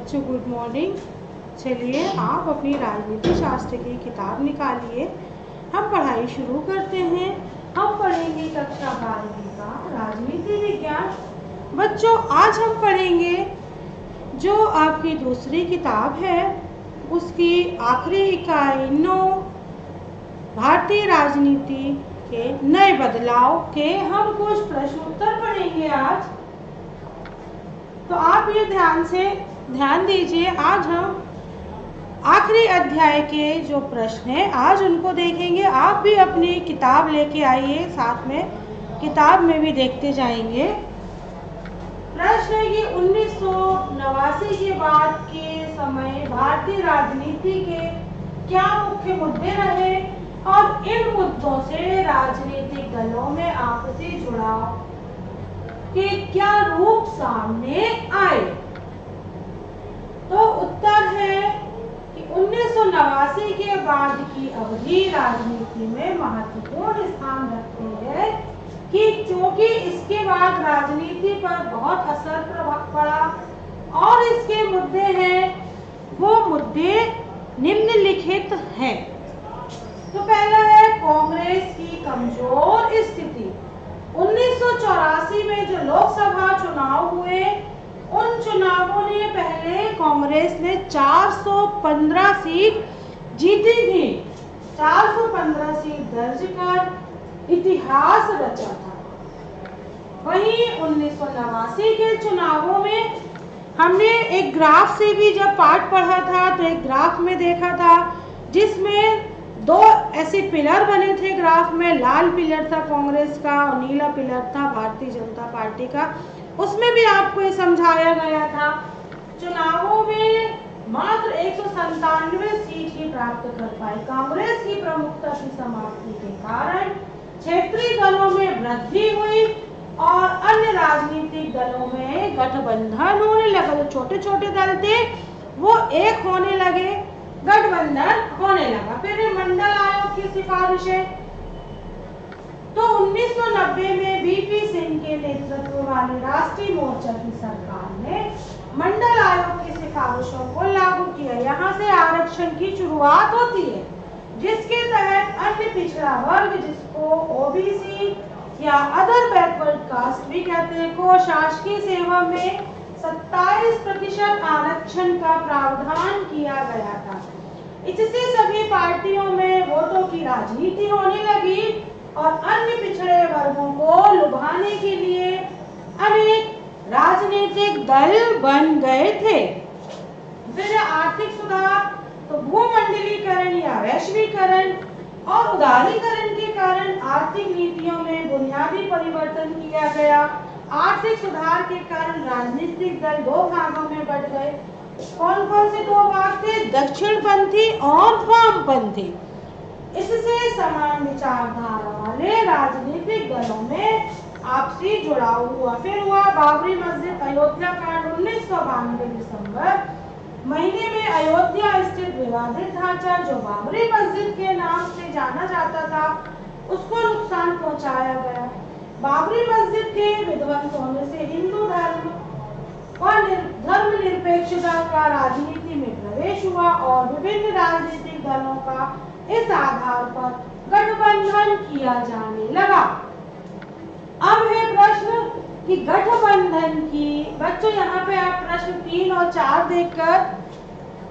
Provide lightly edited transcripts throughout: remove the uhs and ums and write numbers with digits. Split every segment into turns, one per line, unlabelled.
बच्चों good morning. चलिए आप अपनी राजनीति शास्त्र की किताब निकालिए, हम पढ़ाई शुरू करते हैं। हम पढ़ेंगे कक्षा 12वीं का राजनीति विज्ञान। बच्चों आज हम पढ़ेंगे जो आपकी दूसरी किताब है उसकी आखिरी इकाई 9 भारतीय राजनीति के नए बदलाव के हम कुछ प्रश्न उत्तर पढ़ेंगे आज। तो आप ये ध्यान दीजिए, आज हम आखिरी अध्याय के जो प्रश्न हैं आज उनको देखेंगे। आप भी अपनी किताब लेके आइए, साथ में किताब में भी देखते जाएंगे। प्रश्न है कि 1989 के बाद के समय भारतीय राजनीति के क्या मुख्य मुद्दे रहे और इन मुद्दों से राजनीतिक दलों में आपसी जुड़ाव के क्या रूप सामने आए। तो उत्तर है कि 1989 के बाद की अवधि राजनीति में महत्वपूर्ण स्थान रखती है कि क्योंकि इसके बाद राजनीति पर बहुत असर पड़ा और इसके मुद्दे हैं वो मुद्दे निम्नलिखित हैं। तो पहला है कांग्रेस की कमजोर स्थिति। 1984 में जो लोकसभा चुनाव हुए उन चुनावों ने पहले कांग्रेस ने 415 सीट जीती थी, 415 सीट दर्ज कर इतिहास रचा था। वहीं 1989 के चुनावों में हमने एक ग्राफ से भी जब पाठ पढ़ा था तो एक ग्राफ में देखा था जिसमें दो ऐसे पिलर बने थे ग्राफ में। लाल पिलर था कांग्रेस का और नीला पिलर था भारतीय जनता पार्टी का। उसमें भी आपको ये समझाया गया था चुनावों में मात्र 197 सीट ही प्राप्त कर पाई। कांग्रेस की प्रमुखता की समाप्ति के कारण क्षेत्रीय दलों में वृद्धि हुई और अन्य राजनीतिक दलों में गठबंधन होने लगा। जो छोटे छोटे दल थे वो एक होने लगे, गठबंधन होने लगा। फिर मंडल आयोग की सिफारिशें। तो 1990 में बीपी सिंह के नेतृत्व वाली राष्ट्रीय मोर्चा की सरकार ने मंडल आयोग की सिफारिशों को लागू किया। यहाँ से आरक्षण की शुरुआत होती है जिसके तहत अन्य पिछड़ा वर्ग, जिसको ओबीसी या अदर बैकवर्ड कास्ट भी कहते हैं, को शासकीय सेवा में 27% आरक्षण का प्रावधान किया गया था। इससे सभी पार्टियों में वोटों की राजनीति होने लगी और अन्य पिछड़े वर्गों को लुभाने के लिए अनेक राजनीतिक दल बन गए थे। फिर आर्थिक सुधार, तो भूमंडलीकरण या वैश्वीकरण और उदारीकरण के कारण आर्थिक नीतियों में बुनियादी परिवर्तन किया गया। आर्थिक सुधार के कारण राजनीतिक दल दो भागों में बढ़ गए। कौन कौन से दो भाग थे? दक्षिणपंथी और वामपंथी। इससे समान विचारधारा वाले राजनीतिक दलों में आपसी जुड़ाव हुआ। फिर हुआ बाबरी मस्जिद अयोध्या कांड। 1992 दिसंबर महीने में अयोध्या स्थित विवादित ढांचा जो बाबरी मस्जिद के नाम से जाना जाता था उसको नुकसान पहुंचाया गया। बाबरी मस्जिद के विध्वंस होने से हिंदू धर्म और धर्मनिरपेक्षता का राजनीति में प्रवेश हुआ और विभिन्न राजनीतिक दलों का इस आधार पर गठबंधन किया जाने लगा। अब है प्रश्न कि गठबंधन की, बच्चों यहाँ पे आप प्रश्न 3 और 4 देखकर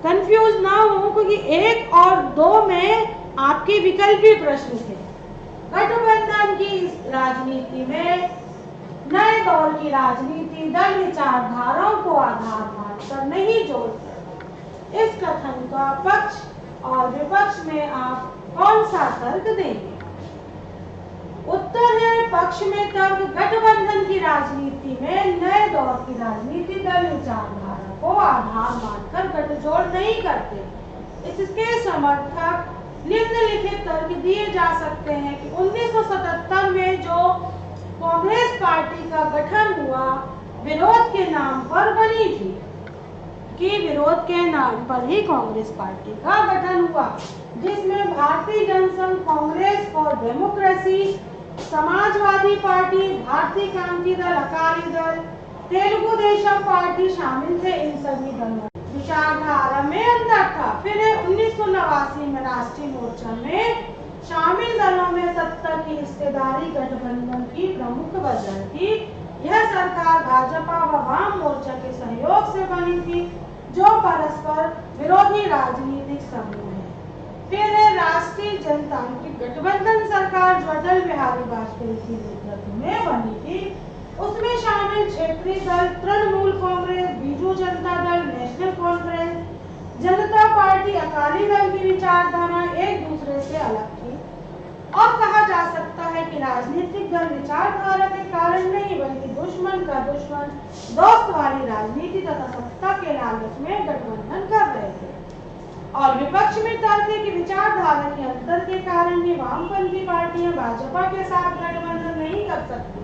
कंफ्यूज ना हो क्योंकि 1 और 2 में आपके विकल्पी प्रश्न थे। गठबंधन की इस राजनीति में नए दौर की राजनीति दल विचारधाराओं को आधार मानकर नहीं जोड़ते। इस कथन का पक्ष और विपक्ष में आप कौन सा तर्क देंगे? उत्तर है पक्ष में तर्क। गठबंधन की राजनीति में नए दौर की राजनीति दल विचारधारा को आधार मानकर गठजोड़ नहीं करते। इसके समर्थक निम्नलिखित तर्क दिए जा सकते हैं कि 1977 में जो कांग्रेस पार्टी का गठन हुआ विरोध के नाम पर बनी थी, कि विरोध के नाम पर ही कांग्रेस पार्टी का गठन हुआ जिसमें Bharatiya Jana Sangh, Congress for Democracy, Samajwadi party, Bharatiya Kranti दल, अकाली दल, तेलुगु देशम पार्टी शामिल थे। इन सभी दलों राष्ट्रीय मोर्चा में शामिल दलों में सत्ता की हिस्सेदारी गठबंधन की प्रमुख वजह थी। यह सरकार भाजपा व वाम मोर्चा के सहयोग से बनी थी, जो परस्पर विरोधी राजनीतिक समूह है। फिर राष्ट्रीय जनतांत्रिक गठबंधन सरकार जो अटल बिहारी वाजपेयी के नेतृत्व में बनी थी, उसमें शामिल क्षेत्रीय दल तृणमूल कांग्रेस, बीजू जनता दल, नेशनल कॉन्फ्रेंस, जनता पार्टी, अकाली दल की विचारधारा एक दूसरे से अलग थी और कहा जा सकता है कि राजनीतिक दल विचारधारा के कारण नहीं बल्कि दुश्मन का दुश्मन दोस्त वाली राजनीति तथा सत्ता के लालच में गठबंधन कर रहे थे और विपक्ष में तर्क है कि विचारधारा के अंतर के कारण ही वामपंथी पार्टियां भाजपा के साथ गठबंधन नहीं कर सकती।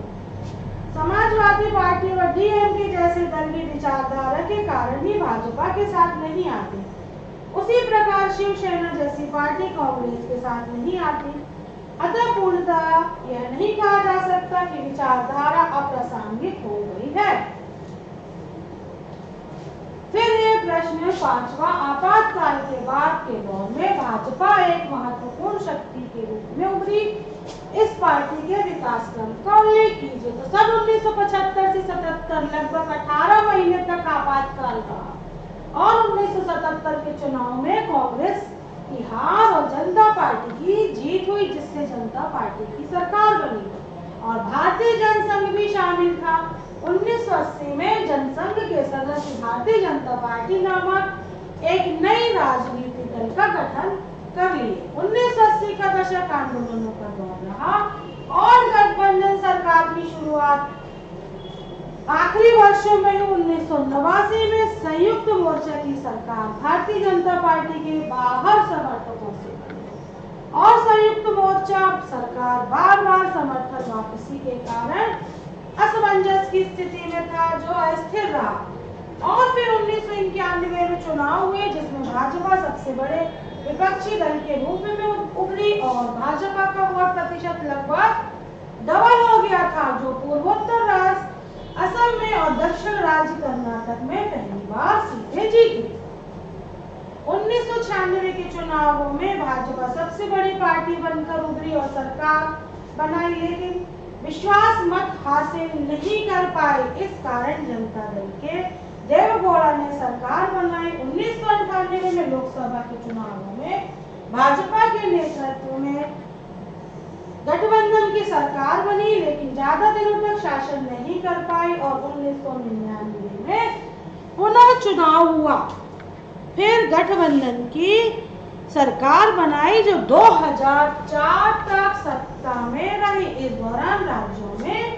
समाजवादी पार्टी और डीएमके जैसे दल भी विचारधारा के कारण ही भाजपा के साथ नहीं आते। उसी प्रकार शिवसेना जैसी पार्टी कांग्रेस के साथ नहीं आती। अतः पूर्णतः यह नहीं कहा जा सकता कि विचारधारा अप्रासंगिक हो गई है। फिर ये प्रश्न पांचवा, आपातकाल के बाद के दौर में भाजपा एक महत्वपूर्ण शक्ति के रूप में उभरी। इस पार्टी के विकास क्रम का उल्लेख कीजिए तो सन 1975 से 77 लगभग 18 महीने तक आपातकाल रहा और 1977 के चुनाव में कांग्रेस की हार और जनता पार्टी की जीत हुई, जिससे जनता पार्टी की सरकार बनी और भारतीय जनसंघ भी शामिल था। 1980 में जनसंघ के सदस्य भारतीय जनता पार्टी नामक एक नई राजनीतिक दल का गठन कर लिए। 1980 का दशक आंदोलनों का दौर रहा और गठबंधन सरकार की शुरुआत आखिरी वर्षों में 1989 में संयुक्त मोर्चा की सरकार भारतीय जनता पार्टी के बाहर समर्थकों से बनी और संयुक्त मोर्चा सरकार बार बार समर्थन वापसी के कारण असमंजस की स्थिति में था, जो अस्थिर रहा और फिर 1991 में चुनाव हुए, जिसमें भाजपा सबसे बड़े विपक्षी दल के रूप में उभरी और भाजपा का वोट प्रतिशत लगभग डबल हो गया था, जो पूर्वोत्तर राज्य असम में और दक्षिण राज्य कर्नाटक में पहली बार सीटें जीती। 1996 के चुनावों में भाजपा सबसे बड़ी पार्टी बनकर उभरी और सरकार बनाई, लेकिन विश्वास मत हासिल नहीं कर पाई। इस कारण जनता दल के देवेगौड़ा ने सरकार बनाई। 1998 में लोकसभा के चुनावों में भाजपा के नेतृत्व में गठबंधन की सरकार बनी, लेकिन ज्यादा दिनों तक शासन नहीं कर पाई और 1999 में पुनः चुनाव हुआ। फिर गठबंधन की सरकार बनाई जो 2004 तक सत्ता में रही। इस दौरान राज्यों में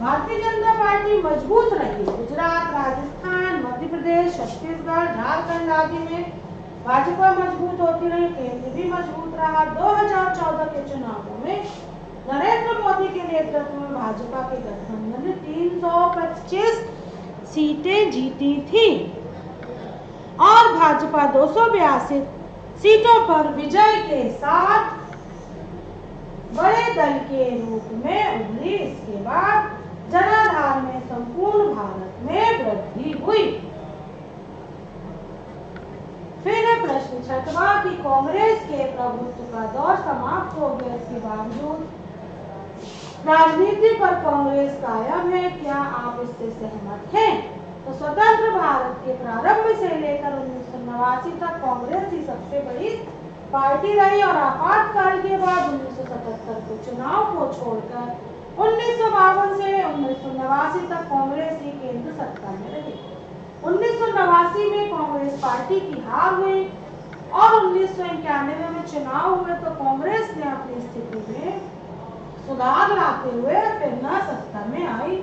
भारतीय जनता पार्टी मजबूत रही। गुजरात, राजस्थान, मध्य प्रदेश, छत्तीसगढ़, झारखंड आदि में भाजपा मजबूत होती रही, केंद्र भी मजबूत रहा। 2014 के चुनावों में नरेंद्र मोदी के नेतृत्व में भाजपा के गठबंधन ने 325 सीटें जीती थी और भाजपा 282 सीटों पर विजय के साथ बड़े दल के रूप में उभरी। इसके बाद जनाधार में संपूर्ण भारत में वृद्धि हुई। फिर प्रश्न छठवां कि कांग्रेस के प्रभुत्व का दौर समाप्त हो गया, इसके बावजूद राजनीति पर कांग्रेस कायम है, क्या आप इससे सहमत हैं? तो स्वतंत्र भारत के प्रारंभ से लेकर 1989 तक कांग्रेस ही सबसे बड़ी पार्टी रही और आपातकाल के बाद 1977 के चुनाव को छोड़कर 1952 से 1989 तक कांग्रेस ही केंद्र सत्ता में रही। 1989 में कांग्रेस पार्टी की हार हुई और 1991 में चुनाव हुए तो कांग्रेस ने अपनी स्थिति में सुधार लाते हुए फिर न सत्ता में आई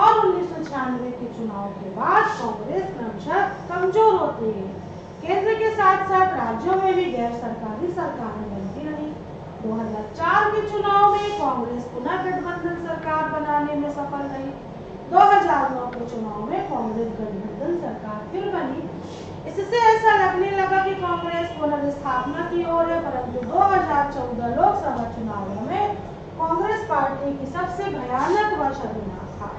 और 1996 के चुनाव के बाद कांग्रेस क्रमशः कमजोर होती है। केंद्र के साथ साथ राज्यों में भी गैर सरकारी सरकारें बनती रही। 2004 के चुनाव में कांग्रेस पुनः गठबंधन सरकार बनाने में सफल रही। 2009 के चुनाव में कांग्रेस गठबंधन सरकार फिर बनी। इससे ऐसा लगने लगा कि कांग्रेस पुनर्स्थापना की ओर है, परंतु 2014 लोकसभा चुनावों में कांग्रेस पार्टी की सबसे भयानक वर्ष अभियान था।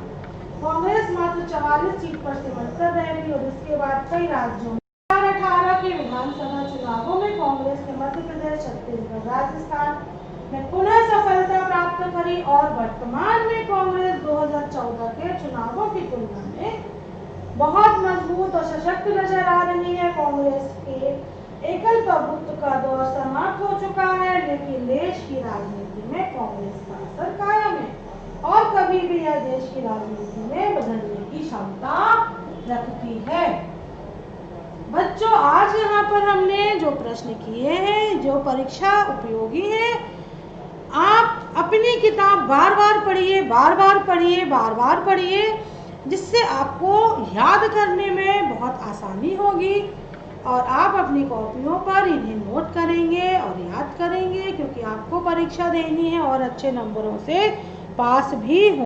कांग्रेस मात्र 44 सीट पर सिमट कर रह गई और इसके बाद कई राज्यों में 2018 के विधानसभा चुनावों में कांग्रेस ने मध्य प्रदेश, छत्तीसगढ़, राजस्थान में पुनः सफलता प्राप्त करी और वर्तमान में कांग्रेस 2014 के चुनावों की तुलना में बहुत मजबूत और सशक्त नजर आ रही है। कांग्रेस के एकल प्रभुत्व का दौर समाप्त हो चुका है, लेकिन देश की राजनीति में कांग्रेस का असर कायम है और कभी भी यह देश की राजनीति में बदलने की क्षमता रखती है। बच्चों, आज यहाँ पर हमने जो प्रश्न किए हैं, जो परीक्षा उपयोगी है, आप अपनी किताब बार बार पढ़िए, बार बार पढ़िए, बार बार पढ़िए, जिससे आपको याद करने में बहुत आसानी होगी और आप अपनी कॉपियों पर इन्हें नोट करेंगे और याद करेंगे, क्योंकि आपको परीक्षा देनी है और अच्छे नंबरों से पास भी हो।